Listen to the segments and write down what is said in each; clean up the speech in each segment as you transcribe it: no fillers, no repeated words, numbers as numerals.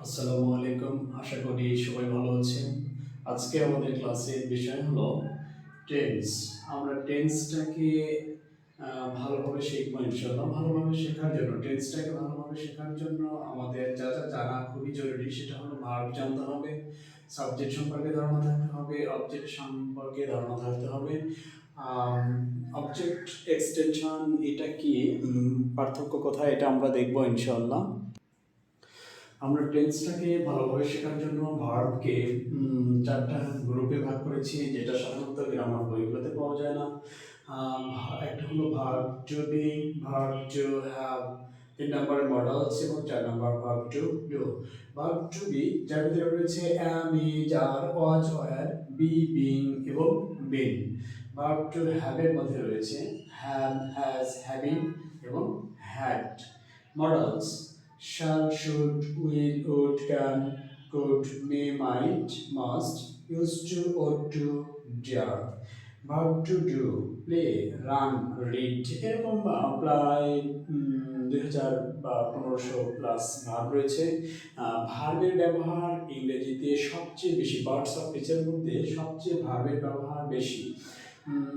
আসসালামু আলাইকুম। আশা করি সবাই ভালো আছেন। আজকে আমাদের ক্লাসের বিষয় হলো টেন্স। আমরা টেন্সটাকে ভালোভাবে শিখবো ইনশাআল্লাহ। ভালোভাবে শেখার জন্য টেন্সটাকে ভালোভাবে শেখার জন্য আমাদের যা যা জানা খুবই জরুরি সেটা হলো ভার্ব জানতে হবে, সাবজেক্ট সম্পর্কে ধারণা থাকতে হবে, অবজেক্ট সম্পর্কে ধারণা থাকতে হবে। অবজেক্ট এক্সটেনশন এটা কি, পার্থক্য কোথায় এটা আমরা দেখবো ইনশাআল্লাহ। আমরা টেন্সটাকে ভালোভাবে শেখার জন্য ভার্বকে চারটা গ্রুপে ভাগ করেছি, যেটা সাধারণত গ্রামার বইগুলোতে পাওয়া যায় না। একটা হলো verb to be, verb to have, 3 নম্বরে মডেলস এবং 4 নম্বর verb to do. Verb to be যার ভিতরে রয়েছে am, is, are, was, were, be, being এবং বিন। ভার্ব টু হ্যাভ এর মধ্যে রয়েছে হ্যাভ, হ্যাজ, হ্যাভিং এবং had. Modals shall, should, will, would, can, could, may, might, must, used to, ought to, dare. Verb to do, play, run, read, এরকম প্রায় 2000 বা 1500 plus verb রয়েছে। ভার্বের ব্যবহার ইংরেজিতে সবচেয়ে বেশি, পার্টস অফ স্পিচের মধ্যে সবচেয়ে ভার্বের ব্যবহার বেশি।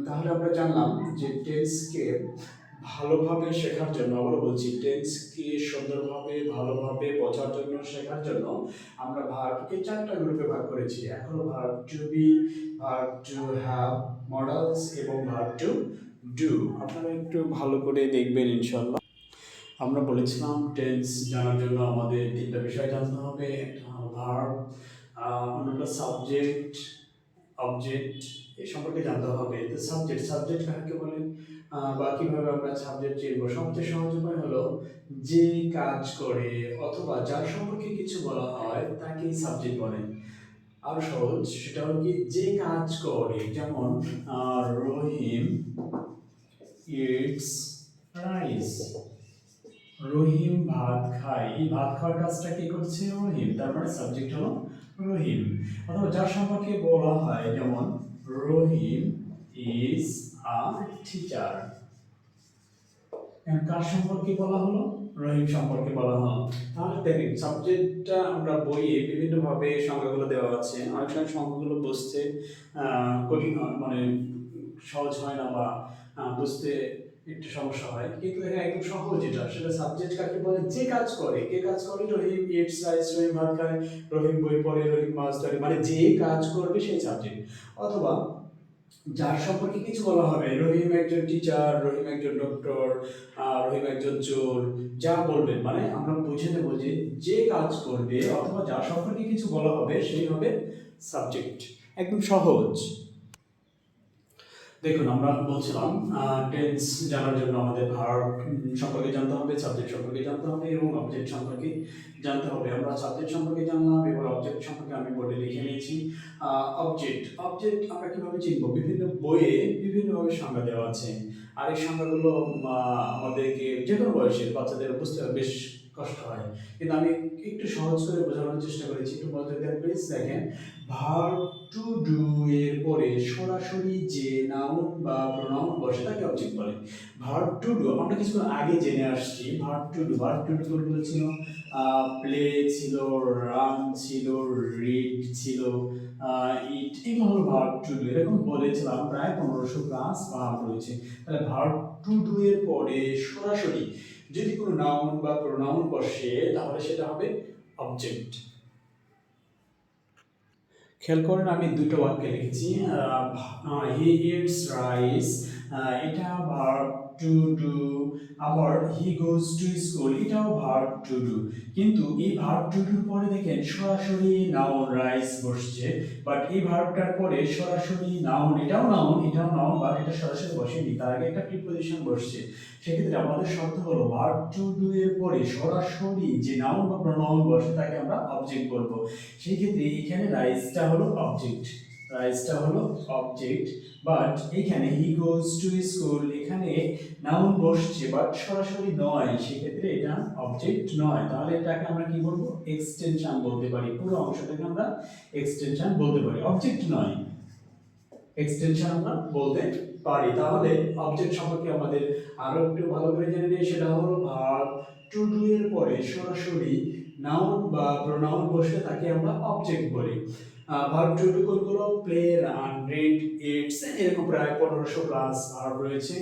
তাহলে আমরা জানলাম যে টেন্সকে ভালোভাবে শেখার জন্য, আবারও বলছি, টেন্সকে সুন্দরভাবে ভালোভাবে বোঝার জন্য, শেখার জন্য আমরা ভার্বকে 4টা গ্রুপে ভাগ করেছি। এক হলো verb to be, verb to have, models এবং ভার্ব টু ডু। আপনারা একটু ভালো করে দেখবেন ইনশাল্লাহ। আমরা বলেছিলাম টেন্স জানার জন্য আমাদের 3টা বিষয় জানতে হবে। একটা হলো ভার্ব, অন্যটা সাবজেক্ট, অবজেক্ট, এই সম্পর্কে জানতে হবে। তো সাবজেক্ট, সাবজেক্ট কাকে বলে বা কিভাবে আমরা সাবজেক্ট চিনব? সবচেয়ে সহজ উপায় হলো যে কাজ করে অথবা যার সম্পর্কে কিছু বলা হয় তাকেই সাবজেক্ট বলে। আর সহজ সেটা হলো কি, যে কাজ করে, যেমন রহিম ইটস রাইস। রহিম ভাত খায়, এই ভাত খাওয়ার কাজটা কে করছে? রহিম। তার মানে সাবজেক্ট হলো রহিম। অথবা যার সম্পর্কে বলা হয়, যেমন রহিম ইজ আ টিচার। কার সম্পর্কে বলা হলো? রহিম সম্পর্কে বলা হলো। তাহলে দেখেন সাবজেক্টটা আমরা বইয়ে বিভিন্নভাবে সংজ্ঞাগুলো দেওয়া আছে। অনেক সময় সংজ্ঞাগুলো বুঝতে কঠিন হয়, মানে সহজ হয় না বা বুঝতে একটু সমস্যা হয়, কিন্তু এখানে একদম সহজ। এটা সেটা সাবজেক্ট কাকে বলে? যে কাজ করে। কে কাজ করে? রহিম ইটস রাইস, রহিম ভাত খায়, রহিম বই পড়ে, রহিম মাছ ধরে, মানে যে কাজ করবে সেই সাবজেক্ট। অথবা যার সম্পর্কে কিছু বলা হবে, রহিম একজন টিচার, রহিম একজন ডক্টর, রহিম একজন চোর, যা বলবেন, মানে আমরা বুঝে নেব যে যে কাজ করবে অথবা যার সম্পর্কে কিছু বলা হবে সেই হবে সাবজেক্ট। একদম সহজ। দেখুন, আমরা বলছিলাম টেন্স জানার জন্য আমাদের ভার্ব সম্পর্কে জানতে হবে, সাবজেক্ট সম্পর্কে জানতে হবে এবং অবজেক্ট সম্পর্কে জানতে হবে। আমরা সাবজেক্ট সম্পর্কে জানলাম, এবার অবজেক্ট সম্পর্কে আমি বোর্ডে লিখে নিয়েছি। অবজেক্ট, অবজেক্ট আমরা কিভাবে চিনব? বিভিন্ন বইয়ে বিভিন্নভাবে সংজ্ঞা দেওয়া আছে। আর এই সংজ্ঞাগুলো আমাদেরকে যে কোনো বয়সের বাচ্চাদের বুঝতে বেশ কষ্ট হয়, কিন্তু আমি একটু সহজ করে বোঝানোর চেষ্টা করেছি। একটু মনোযোগ দেন প্লিজ। দেখেন, ভার্ব টু ডু এর পরে সরাসরি যে নাউন বা প্রোনাউন বসে তাকে অবজেক্ট বলে। ভার্ব টু ডু আমরা কিছুক্ষণ আগে জেনে আসছি। Verb to do, verb to do কোনগুলো ছিল? প্লে ছিল, রান ছিল, রিড ছিল, ইট, এগুলো হলো ভার্ব টু ডু। এরকম বলেছিলাম প্রায় 1500 প্লাস ভার্ব রয়েছে। তাহলে ভার্ব টু ডু এর পরে সরাসরি যদি কোনো নাউন বা প্রোনাউন বসে তাহলে সেটা হবে অবজেক্ট। খেয়াল করেন, আমি দুটো বাক্যে লিখেছি। হি ইটস রাইস, এটা ভার্ব টু ডু। আবার হি গোজ টু স্কুল, এটাও ভার্ব টু ডু। কিন্তু এই ভার্ব টু ডুর পরে দেখেন সরাসরি নাউন রাইস বসছে, বাট এই ভার্বটার পরে সরাসরি নাউন, এটাও নাউন, এটাও নাউন, বাট এটা সরাসরি বসেনি, তার আগে একটা প্রিপোজিশন বসছে। সেক্ষেত্রে আমাদের শর্ত হলো ভার্ব টু ডু এর পরে সরাসরি যে নাউন বা প্রোনাউন বসে তাকে আমরা অবজেক্ট বলবো। সেই ক্ষেত্রে এখানে রাইসটা হলো অবজেক্ট, রাইসটা হলো অবজেক্ট। বাট এখানে হি গোজ টু স্কুল, এখানে নাউন বসছে বাট সরাসরি নয়, সেক্ষেত্রে এটা অবজেক্ট নয়। তাহলে এটাকে আমরা কি বলবো? এক্সটেনশন বলতে পারি। পুরো অংশটাকে আমরা এক্সটেনশন বলতে পারি, অবজেক্ট নয়, এক্সটেনশন আমরা বলতে পারি। তাহলে অবজেক্ট সম্পর্কে আমাদের আরো একটু ভালো করে জেনে নিই। সেটা হলো ভার্ব টু ডু এর পরে সরাসরি নাউন বা প্রোনাউন বসলে তাকে আমরা অবজেক্ট বলি। ভার্ব টু টু কোনগুলো? প্লে, রান, রিড, ইটস, এরকম প্রায় 1500 প্লাস ভার্ব রয়েছে।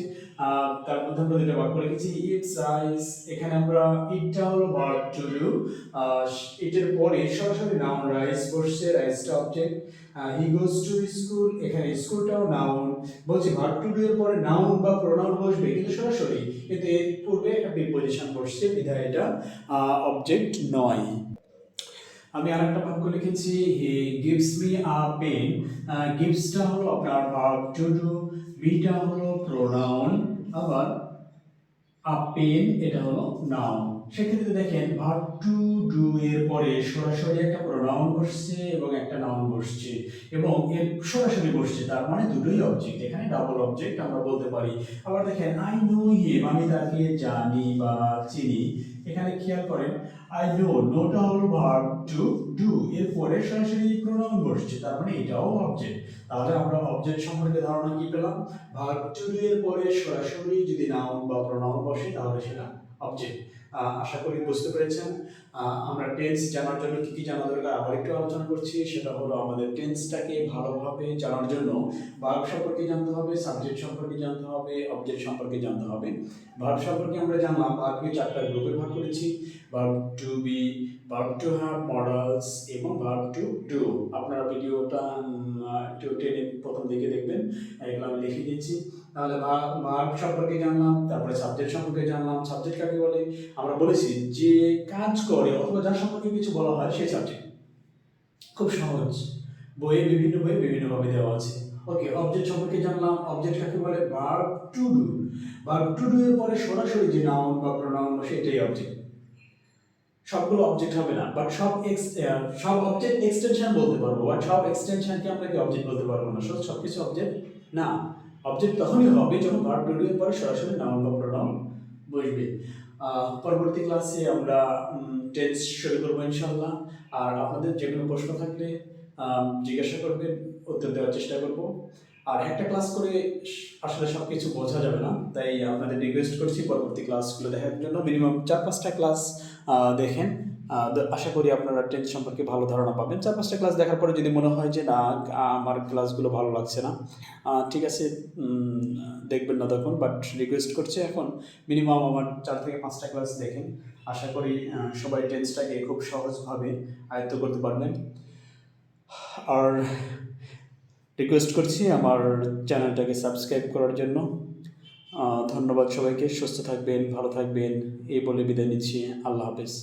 তার মধ্যে আমরা দুটো বাক্য লিখেছি, ইটস রাইস। এখানে আমরা ইটটা হলো ভার্ব টু ডু, ইটের পরে সরাসরি নাউন রাইস বসছে, রাইসটা object. He goes to school, এখানে স্কুলটাও নাউন। বলছি ভার্ব টু ডু এর পরে নাউন বা প্রোনাউন বসবে কিন্তু সরাসরি, কিন্তু এর পূর্বে একটা প্রিপজিশন বসছে, বিধায় এটা অবজেক্ট নয়। আমি আরেকটা বাক্য লিখেছি, he gives me a pen. গিভসটা হলো আপনার ভার্ব টু ডু, মিটা হলো প্রোনাউন, আবার আ পেন এটা হলো নাউন। সেক্ষেত্রে দেখেন ভার্ব টু ডু এর পরে সরাসরি একটা প্রোনাউন বসছে এবং একটা নাউন বসছে, এবং এর সরাসরি বসছে, তার মানে দুটোই অবজেক্ট, এখানে ডাবল অবজেক্ট আমরা বলতে পারি। আবার দেখেন আই নো হিম, আমি তাকে জানি বা চিনি। এখানে খেয়াল করেন আই নো, নোটা হলো ভার্ব টু ডু, এর পরে সরাসরি প্রোনাউন বসছে, তার মানে এটাও অবজেক্ট। তাহলে আমরা অবজেক্ট সম্পর্কে ধারণা কি পেলাম? ভার্ব টু ডু এর পরে সরাসরি যদি নাউন বা প্রোনাউন বসে তাহলে সেটা অবজেক্ট। আশা করি বুঝতে পেরেছেন। আমরা টেন্স জানার জন্য কি কি জানা দরকার আবার একটু আলোচনা করছি, সেটা হলো আমাদের টেন্সটাকে ভালোভাবে জানার জন্য ভার্ব সম্পর্কে জানতে হবে, সাবজেক্ট সম্পর্কে জানতে হবে, অবজেক্ট সম্পর্কে জানতে হবে। ভার্ব সম্পর্কে আমরা জানলাম, ভার্বকে 4টা গ্রুপে ভাগ করেছি, verb to be, verb to have, modals এবং ভার্ব টু ডু। আপনারা ভিডিওটা একটু টেনে প্রথম দিকে দেখবেন, এগুলো আমি লিখে দিয়েছি। তাহলে ভার্ব সম্পর্কে জানলাম, তারপরে সাবজেক্ট সম্পর্কে জানলাম। সাবজেক্ট কাকে বলে? আমরা বলেছি যে কাজ করে অথবা যার সম্পর্কে কিছু বলা হয় সেই সাবজেক্ট। খুব সহজ, বিভিন্ন বইয়ে বিভিন্নভাবে দেওয়া আছে। ওকে, অবজেক্ট সম্পর্কে জানলাম। অবজেক্ট কাকে বলে? Verb to do. Verb to do এর পরে সরাসরি যে নাউন বা প্রোনাউন বসে এটাই অবজেক্ট। সবগুলো অবজেক্ট হবে না, বাট সব অবজেক্ট এক্সটেনশন বলতে পারবো, বাট সব এক্সটেনশনকে আমরা কি অবজেক্ট বলতে পারবো না। সবকিছু অবজেক্ট না। অবজেক্ট তখনই হবে যখন ভার্ব টু ডু এর পরে সরাসরি নাউন বা প্রোনাউন বসবে। পরবর্তী ক্লাসে আমরা টেন্স শুরু করবো ইনশাআল্লাহ। আর আপনাদের যে কোনো প্রশ্ন থাকলে জিজ্ঞাসা করবেন, উত্তর দেওয়ার চেষ্টা করব। আর একটা ক্লাস করে আসলে সব কিছু বোঝা যাবে না, তাই আপনাদের রিকোয়েস্ট করছি পরবর্তী ক্লাসগুলো দেখার জন্য। মিনিমাম 4-5টা ক্লাস দেখেন। আশা করি আপনারা টেন্স সম্পর্কে ভালো ধারণা পাবেন। 4-5টা ক্লাস দেখার পরে যদি মনে হয় যে না আমার ক্লাসগুলো ভালো লাগছে না, ঠিক আছে, দেখবেন না তখন, বাট রিকোয়েস্ট করছি এখন মিনিমাম আমার 4 থেকে 5টা ক্লাস দেখেন। আশা করি সবাই টেন্সটাকে খুব সহজভাবে আয়ত্ত করতে পারবেন। আর রিকোয়েস্ট করছি আমার চ্যানেলটাকে সাবস্ক্রাইব করার জন্য। ধন্যবাদ সবাইকে। সুস্থ থাকবেন, ভালো থাকবেন, এই বলে বিদায় নিচ্ছি। আল্লাহ হাফেজ।